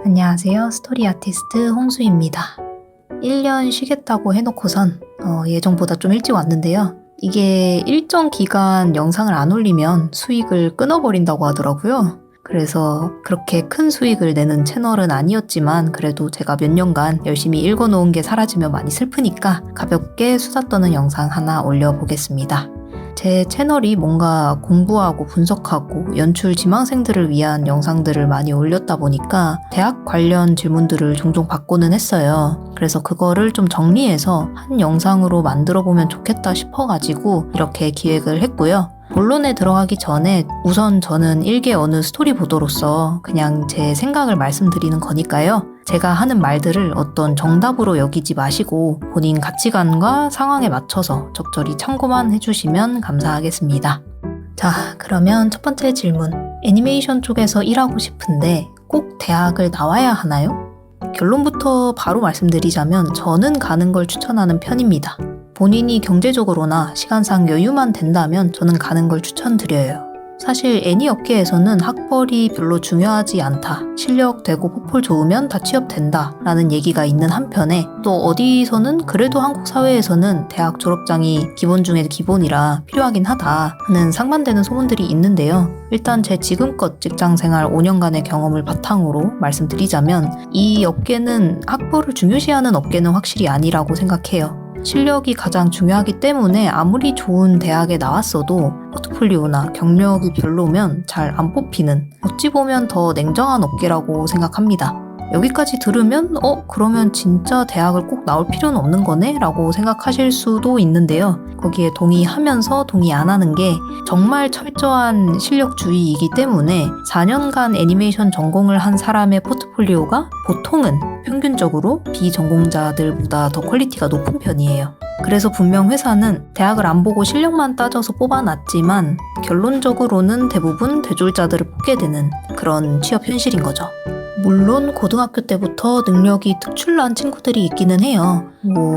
안녕하세요. 스토리 아티스트 홍수입니다. 1년 쉬겠다고 해놓고선 예정보다 좀 일찍 왔는데요. 이게 일정 기간 영상을 안 올리면 수익을 끊어버린다고 하더라고요. 그래서 그렇게 큰 수익을 내는 채널은 아니었지만 그래도 제가 몇 년간 열심히 읽어놓은 게 사라지면 많이 슬프니까 가볍게 수다 떠는 영상 하나 올려보겠습니다. 제 채널이 뭔가 공부하고 분석하고 연출 지망생들을 위한 영상들을 많이 올렸다 보니까 대학 관련 질문들을 종종 받고는 했어요. 그래서 그거를 좀 정리해서 한 영상으로 만들어 보면 좋겠다 싶어가지고 이렇게 기획을 했고요. 본론에 들어가기 전에 우선 저는 일개 어느 스토리 보도로서 그냥 제 생각을 말씀드리는 거니까요. 제가 하는 말들을 어떤 정답으로 여기지 마시고 본인 가치관과 상황에 맞춰서 적절히 참고만 해주시면 감사하겠습니다. 자, 그러면 첫 번째 질문. 애니메이션 쪽에서 일하고 싶은데 꼭 대학을 나와야 하나요? 결론부터 바로 말씀드리자면 저는 가는 걸 추천하는 편입니다. 본인이 경제적으로나 시간상 여유만 된다면 저는 가는 걸 추천드려요. 사실 애니 업계에서는 학벌이 별로 중요하지 않다. 실력 되고 포폴 좋으면 다 취업된다 라는 얘기가 있는 한편에 또 어디서는 그래도 한국 사회에서는 대학 졸업장이 기본 중에 기본이라 필요하긴 하다 하는 상반되는 소문들이 있는데요. 일단 제 지금껏 직장생활 5년간의 경험을 바탕으로 말씀드리자면 이 업계는 학벌을 중요시하는 업계는 확실히 아니라고 생각해요. 실력이 가장 중요하기 때문에 아무리 좋은 대학에 나왔어도 포트폴리오나 경력이 별로면 잘 안 뽑히는 어찌 보면 더 냉정한 업계라고 생각합니다. 여기까지 들으면 그러면 진짜 대학을 꼭 나올 필요는 없는 거네? 라고 생각하실 수도 있는데요. 거기에 동의하면서 동의 안 하는 게 정말 철저한 실력주의이기 때문에 4년간 애니메이션 전공을 한 사람의 포트폴리오가 보통은 평균적으로 비전공자들보다 더 퀄리티가 높은 편이에요. 그래서 분명 회사는 대학을 안 보고 실력만 따져서 뽑아놨지만 결론적으로는 대부분 대졸자들을 뽑게 되는 그런 취업 현실인 거죠. 물론 고등학교 때부터 능력이 특출난 친구들이 있기는 해요.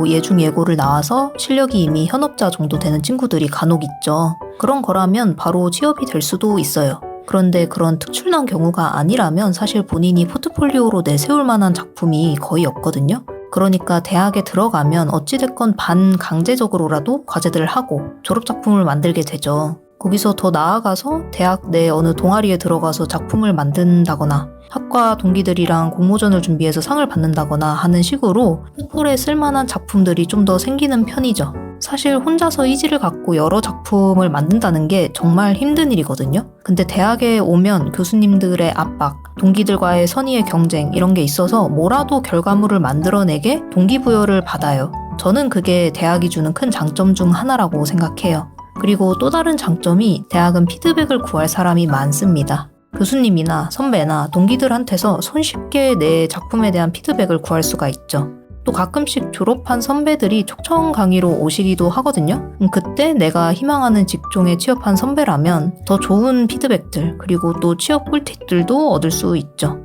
예중예고를 나와서 실력이 이미 현업자 정도 되는 친구들이 간혹 있죠. 그런 거라면 바로 취업이 될 수도 있어요. 그런데 그런 특출난 경우가 아니라면 사실 본인이 포트폴리오로 내세울 만한 작품이 거의 없거든요. 그러니까 대학에 들어가면 어찌됐건 반강제적으로라도 과제들을 하고 졸업작품을 만들게 되죠. 거기서 더 나아가서 대학 내 어느 동아리에 들어가서 작품을 만든다거나 학과 동기들이랑 공모전을 준비해서 상을 받는다거나 하는 식으로 포폴에 쓸만한 작품들이 좀 더 생기는 편이죠. 사실 혼자서 의지를 갖고 여러 작품을 만든다는 게 정말 힘든 일이거든요. 근데 대학에 오면 교수님들의 압박, 동기들과의 선의의 경쟁 이런 게 있어서 뭐라도 결과물을 만들어내게 동기부여를 받아요. 저는 그게 대학이 주는 큰 장점 중 하나라고 생각해요. 그리고 또 다른 장점이 대학은 피드백을 구할 사람이 많습니다. 교수님이나 선배나 동기들한테서 손쉽게 내 작품에 대한 피드백을 구할 수가 있죠. 또 가끔씩 졸업한 선배들이 초청 강의로 오시기도 하거든요. 그때 내가 희망하는 직종에 취업한 선배라면 더 좋은 피드백들 그리고 또 취업 꿀팁들도 얻을 수 있죠.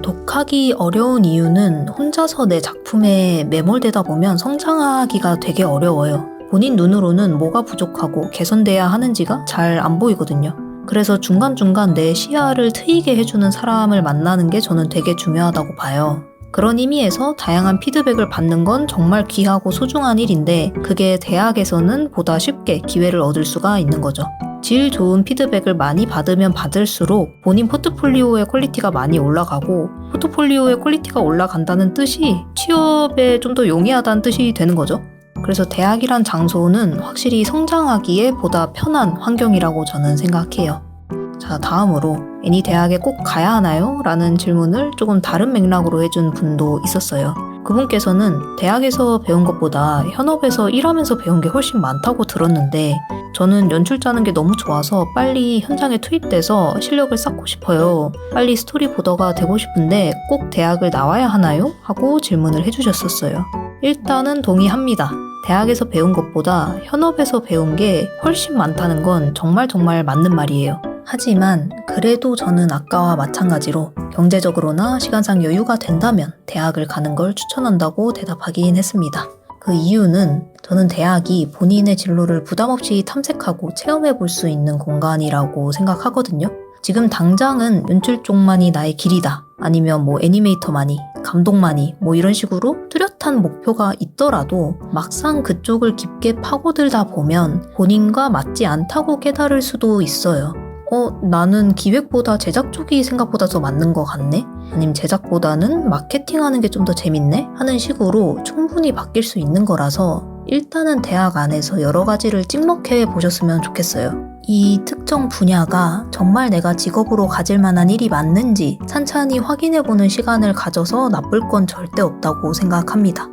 독학이 어려운 이유는 혼자서 내 작품에 매몰되다 보면 성장하기가 되게 어려워요. 본인 눈으로는 뭐가 부족하고 개선돼야 하는지가 잘 안 보이거든요. 그래서 중간중간 내 시야를 트이게 해주는 사람을 만나는 게 저는 되게 중요하다고 봐요. 그런 의미에서 다양한 피드백을 받는 건 정말 귀하고 소중한 일인데 그게 대학에서는 보다 쉽게 기회를 얻을 수가 있는 거죠. 질 좋은 피드백을 많이 받으면 받을수록 본인 포트폴리오의 퀄리티가 많이 올라가고 포트폴리오의 퀄리티가 올라간다는 뜻이 취업에 좀 더 용이하다는 뜻이 되는 거죠. 그래서 대학이란 장소는 확실히 성장하기에 보다 편한 환경이라고 저는 생각해요. 자, 다음으로 애니 대학에 꼭 가야 하나요? 라는 질문을 조금 다른 맥락으로 해준 분도 있었어요. 그분께서는 대학에서 배운 것보다 현업에서 일하면서 배운 게 훨씬 많다고 들었는데 저는 연출 짜는 게 너무 좋아서 빨리 현장에 투입돼서 실력을 쌓고 싶어요. 빨리 스토리 보더가 되고 싶은데 꼭 대학을 나와야 하나요? 하고 질문을 해주셨었어요. 일단은 동의합니다. 대학에서 배운 것보다 현업에서 배운 게 훨씬 많다는 건 정말 맞는 말이에요. 하지만 그래도 저는 아까와 마찬가지로 경제적으로나 시간상 여유가 된다면 대학을 가는 걸 추천한다고 대답하긴 했습니다. 그 이유는 저는 대학이 본인의 진로를 부담 없이 탐색하고 체험해 볼 수 있는 공간이라고 생각하거든요. 지금 당장은 연출 쪽만이 나의 길이다 아니면 뭐 애니메이터만이, 감독만이 뭐 이런 식으로 뚜렷한 목표가 있더라도 막상 그쪽을 깊게 파고들다 보면 본인과 맞지 않다고 깨달을 수도 있어요. 나는 기획보다 제작 쪽이 생각보다 더 맞는 것 같네? 아니면 제작보다는 마케팅하는 게 좀 더 재밌네? 하는 식으로 충분히 바뀔 수 있는 거라서 일단은 대학 안에서 여러 가지를 찍먹해 보셨으면 좋겠어요. 이 특정 분야가 정말 내가 직업으로 가질 만한 일이 맞는지 찬찬히 확인해보는 시간을 가져서 나쁠 건 절대 없다고 생각합니다.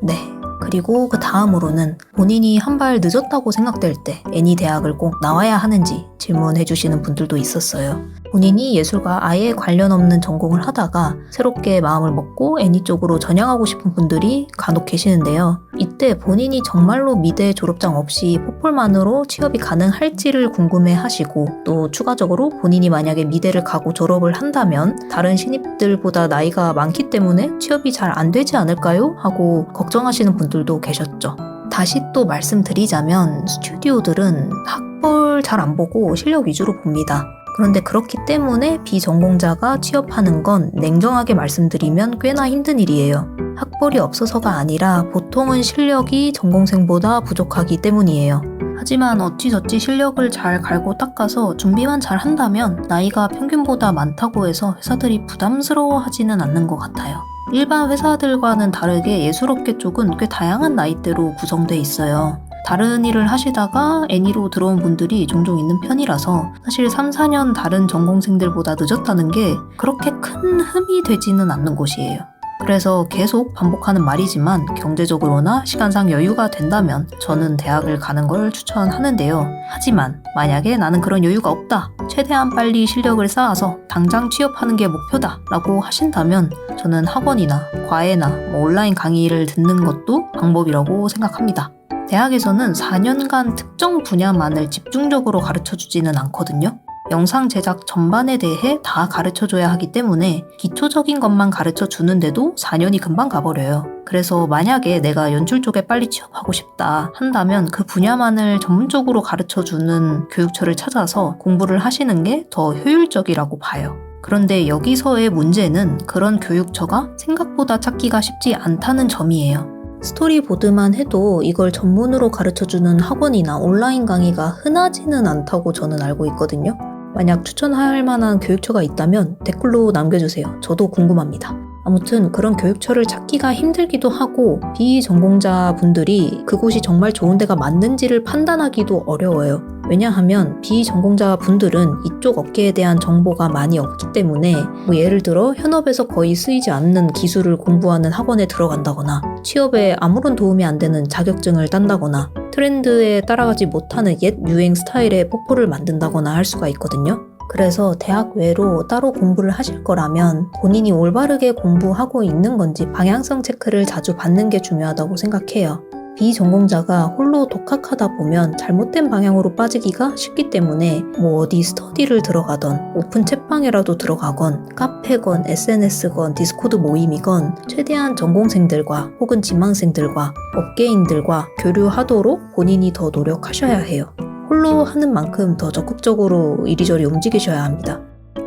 네. 그리고 그 다음으로는 본인이 한 발 늦었다고 생각될 때 애니 대학을 꼭 나와야 하는지 질문해 주시는 분들도 있었어요. 본인이 예술과 아예 관련 없는 전공을 하다가 새롭게 마음을 먹고 애니 쪽으로 전향하고 싶은 분들이 간혹 계시는데요. 이때 본인이 정말로 미대 졸업장 없이 포폴만으로 취업이 가능할지를 궁금해 하시고 또 추가적으로 본인이 만약에 미대를 가고 졸업을 한다면 다른 신입들보다 나이가 많기 때문에 취업이 잘 안 되지 않을까요? 하고 걱정하시는 분들도 계셨죠. 다시 또 말씀드리자면 스튜디오들은 학벌 잘 안 보고 실력 위주로 봅니다. 그런데 그렇기 때문에 비전공자가 취업하는 건 냉정하게 말씀드리면 꽤나 힘든 일이에요. 학벌이 없어서가 아니라 보통은 실력이 전공생보다 부족하기 때문이에요. 하지만 어찌저찌 실력을 잘 갈고 닦아서 준비만 잘 한다면 나이가 평균보다 많다고 해서 회사들이 부담스러워하지는 않는 것 같아요. 일반 회사들과는 다르게 예술업계 쪽은 꽤 다양한 나이대로 구성돼 있어요. 다른 일을 하시다가 애니로 들어온 분들이 종종 있는 편이라서 사실 3, 4년 다른 전공생들보다 늦었다는 게 그렇게 큰 흠이 되지는 않는 곳이에요. 그래서 계속 반복하는 말이지만 경제적으로나 시간상 여유가 된다면 저는 대학을 가는 걸 추천하는데요. 하지만 만약에 나는 그런 여유가 없다, 최대한 빨리 실력을 쌓아서 당장 취업하는 게 목표다 라고 하신다면 저는 학원이나 과외나 온라인 강의를 듣는 것도 방법이라고 생각합니다. 대학에서는 4년간 특정 분야만을 집중적으로 가르쳐주지는 않거든요. 영상 제작 전반에 대해 다 가르쳐줘야 하기 때문에 기초적인 것만 가르쳐주는데도 4년이 금방 가버려요. 그래서 만약에 내가 연출 쪽에 빨리 취업하고 싶다 한다면 그 분야만을 전문적으로 가르쳐주는 교육처를 찾아서 공부를 하시는 게 더 효율적이라고 봐요. 그런데 여기서의 문제는 그런 교육처가 생각보다 찾기가 쉽지 않다는 점이에요. 스토리보드만 해도 이걸 전문으로 가르쳐주는 학원이나 온라인 강의가 흔하지는 않다고 저는 알고 있거든요. 만약 추천할 만한 교육처가 있다면 댓글로 남겨주세요. 저도 궁금합니다. 아무튼 그런 교육처를 찾기가 힘들기도 하고 비전공자 분들이 그곳이 정말 좋은 데가 맞는지를 판단하기도 어려워요. 왜냐하면 비전공자 분들은 이쪽 업계에 대한 정보가 많이 없기 때문에 예를 들어 현업에서 거의 쓰이지 않는 기술을 공부하는 학원에 들어간다거나 취업에 아무런 도움이 안 되는 자격증을 딴다거나 트렌드에 따라가지 못하는 옛 유행 스타일의 포폴을 만든다거나 할 수가 있거든요. 그래서 대학 외로 따로 공부를 하실 거라면 본인이 올바르게 공부하고 있는 건지 방향성 체크를 자주 받는 게 중요하다고 생각해요. 비전공자가 홀로 독학하다 보면 잘못된 방향으로 빠지기가 쉽기 때문에 어디 스터디를 들어가던 오픈 채방에라도 들어가건 카페건 SNS건 디스코드 모임이건 최대한 전공생들과 혹은 지망생들과 업계인들과 교류하도록 본인이 더 노력하셔야 해요. 홀로 하는 만큼 더 적극적으로 이리저리 움직이셔야 합니다.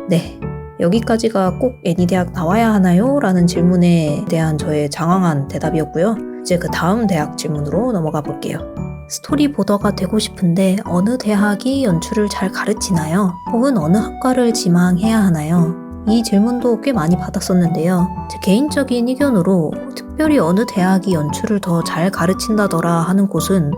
네, 여기까지가 꼭 애니대학 나와야 하나요? 라는 질문에 대한 저의 장황한 대답이었고요. 이제 그 다음 대학 질문으로 넘어가 볼게요. 스토리보더가 되고 싶은데 어느 대학이 연출을 잘 가르치나요? 혹은 어느 학과를 지망해야 하나요? 이 질문도 꽤 많이 받았었는데요. 제 개인적인 의견으로 특별히 어느 대학이 연출을 더 잘 가르친다더라 하는 곳은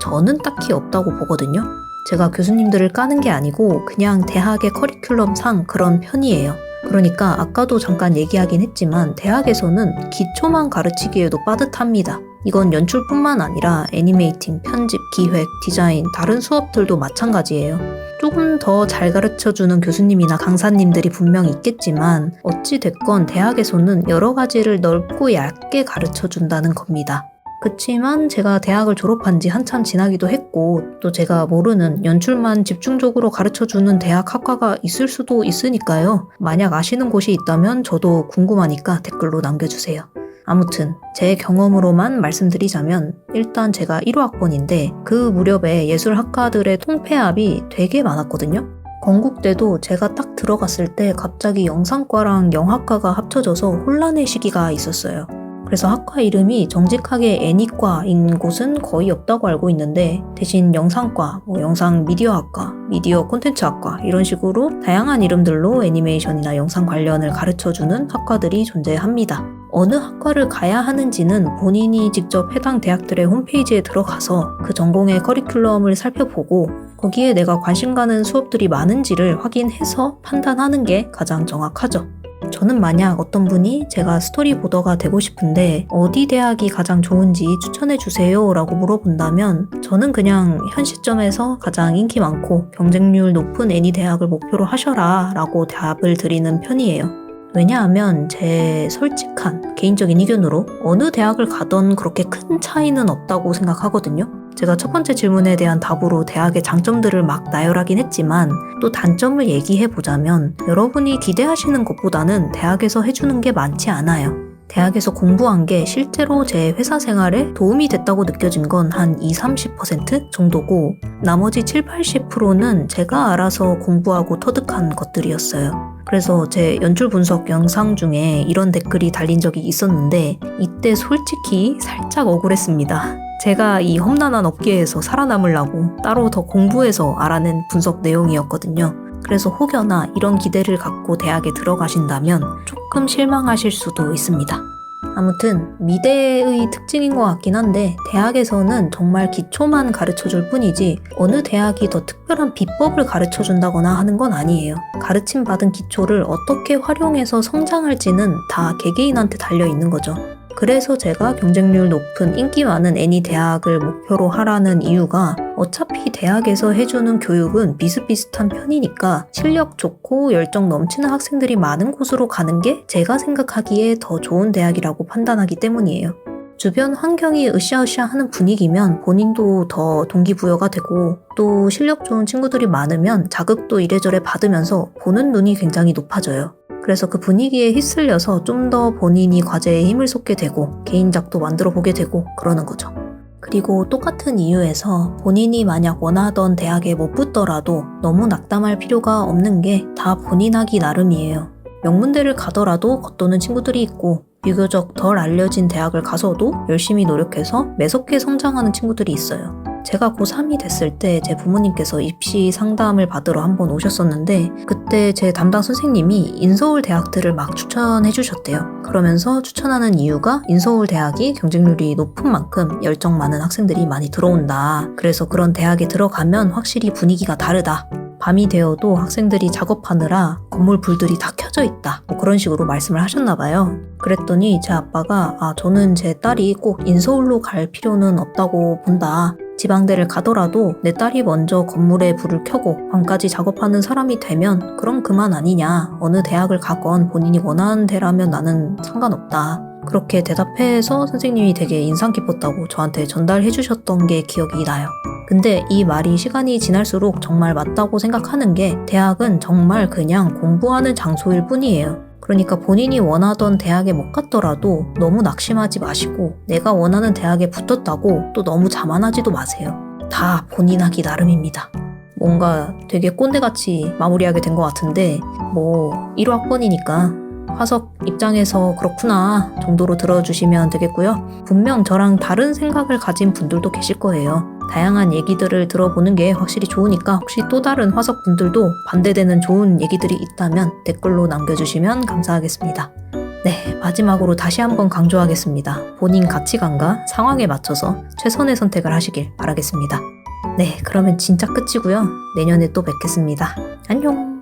저는 딱히 없다고 보거든요. 제가 교수님들을 까는 게 아니고 그냥 대학의 커리큘럼상 그런 편이에요. 그러니까 아까도 잠깐 얘기하긴 했지만 대학에서는 기초만 가르치기에도 빠듯합니다. 이건 연출뿐만 아니라 애니메이팅, 편집, 기획, 디자인, 다른 수업들도 마찬가지예요. 조금 더 잘 가르쳐주는 교수님이나 강사님들이 분명히 있겠지만 어찌 됐건 대학에서는 여러 가지를 넓고 얇게 가르쳐준다는 겁니다. 그치만 제가 대학을 졸업한 지 한참 지나기도 했고 또 제가 모르는 연출만 집중적으로 가르쳐주는 대학 학과가 있을 수도 있으니까요. 만약 아시는 곳이 있다면 저도 궁금하니까 댓글로 남겨주세요. 아무튼 제 경험으로만 말씀드리자면 일단 제가 1호 학번인데 그 무렵에 예술학과들의 통폐합이 되게 많았거든요. 건국대도 제가 딱 들어갔을 때 갑자기 영상과랑 영화과가 합쳐져서 혼란의 시기가 있었어요. 그래서 학과 이름이 정직하게 애니과인 곳은 거의 없다고 알고 있는데 대신 영상과, 영상 미디어학과, 미디어 콘텐츠학과 이런 식으로 다양한 이름들로 애니메이션이나 영상 관련을 가르쳐주는 학과들이 존재합니다. 어느 학과를 가야 하는지는 본인이 직접 해당 대학들의 홈페이지에 들어가서 그 전공의 커리큘럼을 살펴보고 거기에 내가 관심 가는 수업들이 많은지를 확인해서 판단하는 게 가장 정확하죠. 저는 만약 어떤 분이 제가 스토리보더가 되고 싶은데 어디 대학이 가장 좋은지 추천해주세요 라고 물어본다면 저는 그냥 현 시점에서 가장 인기 많고 경쟁률 높은 애니 대학을 목표로 하셔라 라고 답을 드리는 편이에요. 왜냐하면 제 솔직한 개인적인 의견으로 어느 대학을 가던 그렇게 큰 차이는 없다고 생각하거든요. 제가 첫 번째 질문에 대한 답으로 대학의 장점들을 막 나열하긴 했지만 또 단점을 얘기해보자면 여러분이 기대하시는 것보다는 대학에서 해주는 게 많지 않아요. 대학에서 공부한 게 실제로 제 회사 생활에 도움이 됐다고 느껴진 건 한 20-30% 정도고 나머지 7-80%는 제가 알아서 공부하고 터득한 것들이었어요. 그래서 제 연출 분석 영상 중에 이런 댓글이 달린 적이 있었는데 이때 솔직히 살짝 억울했습니다. 제가 이 험난한 업계에서 살아남으려고 따로 더 공부해서 알아낸 분석 내용이었거든요. 그래서 혹여나 이런 기대를 갖고 대학에 들어가신다면 조금 실망하실 수도 있습니다. 아무튼 미대의 특징인 것 같긴 한데 대학에서는 정말 기초만 가르쳐줄 뿐이지 어느 대학이 더 특별한 비법을 가르쳐준다거나 하는 건 아니에요. 가르침 받은 기초를 어떻게 활용해서 성장할지는 다 개개인한테 달려있는 거죠. 그래서 제가 경쟁률 높은 인기 많은 애니 대학을 목표로 하라는 이유가 어차피 대학에서 해주는 교육은 비슷비슷한 편이니까 실력 좋고 열정 넘치는 학생들이 많은 곳으로 가는 게 제가 생각하기에 더 좋은 대학이라고 판단하기 때문이에요. 주변 환경이 으쌰으쌰하는 분위기면 본인도 더 동기부여가 되고 또 실력 좋은 친구들이 많으면 자극도 이래저래 받으면서 보는 눈이 굉장히 높아져요. 그래서 그 분위기에 휩쓸려서 좀 더 본인이 과제에 힘을 쏟게 되고 개인작도 만들어 보게 되고 그러는 거죠. 그리고 똑같은 이유에서 본인이 만약 원하던 대학에 못 붙더라도 너무 낙담할 필요가 없는 게 다 본인 하기 나름이에요. 명문대를 가더라도 겉도는 친구들이 있고 비교적 덜 알려진 대학을 가서도 열심히 노력해서 매섭게 성장하는 친구들이 있어요. 제가 고3이 됐을 때 제 부모님께서 입시 상담을 받으러 한번 오셨었는데 그때 제 담당 선생님이 인서울 대학들을 막 추천해 주셨대요. 그러면서 추천하는 이유가 인서울 대학이 경쟁률이 높은 만큼 열정 많은 학생들이 많이 들어온다. 그래서 그런 대학에 들어가면 확실히 분위기가 다르다. 밤이 되어도 학생들이 작업하느라 건물 불들이 다 켜져 있다. 그런 식으로 말씀을 하셨나 봐요. 그랬더니 제 아빠가 저는 제 딸이 꼭 인서울로 갈 필요는 없다고 본다. 지방대를 가더라도 내 딸이 먼저 건물에 불을 켜고 밤까지 작업하는 사람이 되면 그럼 그만 아니냐. 어느 대학을 가건 본인이 원하는 데라면 나는 상관없다. 그렇게 대답해서 선생님이 되게 인상 깊었다고 저한테 전달해 주셨던 게 기억이 나요. 근데 이 말이 시간이 지날수록 정말 맞다고 생각하는 게 대학은 정말 그냥 공부하는 장소일 뿐이에요. 그러니까 본인이 원하던 대학에 못 갔더라도 너무 낙심하지 마시고 내가 원하는 대학에 붙었다고 또 너무 자만하지도 마세요. 다 본인 하기 나름입니다. 뭔가 되게 꼰대같이 마무리하게 된 것 같은데 1학번이니까 화석 입장에서 그렇구나 정도로 들어주시면 되겠고요. 분명 저랑 다른 생각을 가진 분들도 계실 거예요. 다양한 얘기들을 들어보는 게 확실히 좋으니까 혹시 또 다른 화석 분들도 반대되는 좋은 얘기들이 있다면 댓글로 남겨주시면 감사하겠습니다. 네, 마지막으로 다시 한번 강조하겠습니다. 본인 가치관과 상황에 맞춰서 최선의 선택을 하시길 바라겠습니다. 네, 그러면 진짜 끝이고요. 내년에 또 뵙겠습니다. 안녕!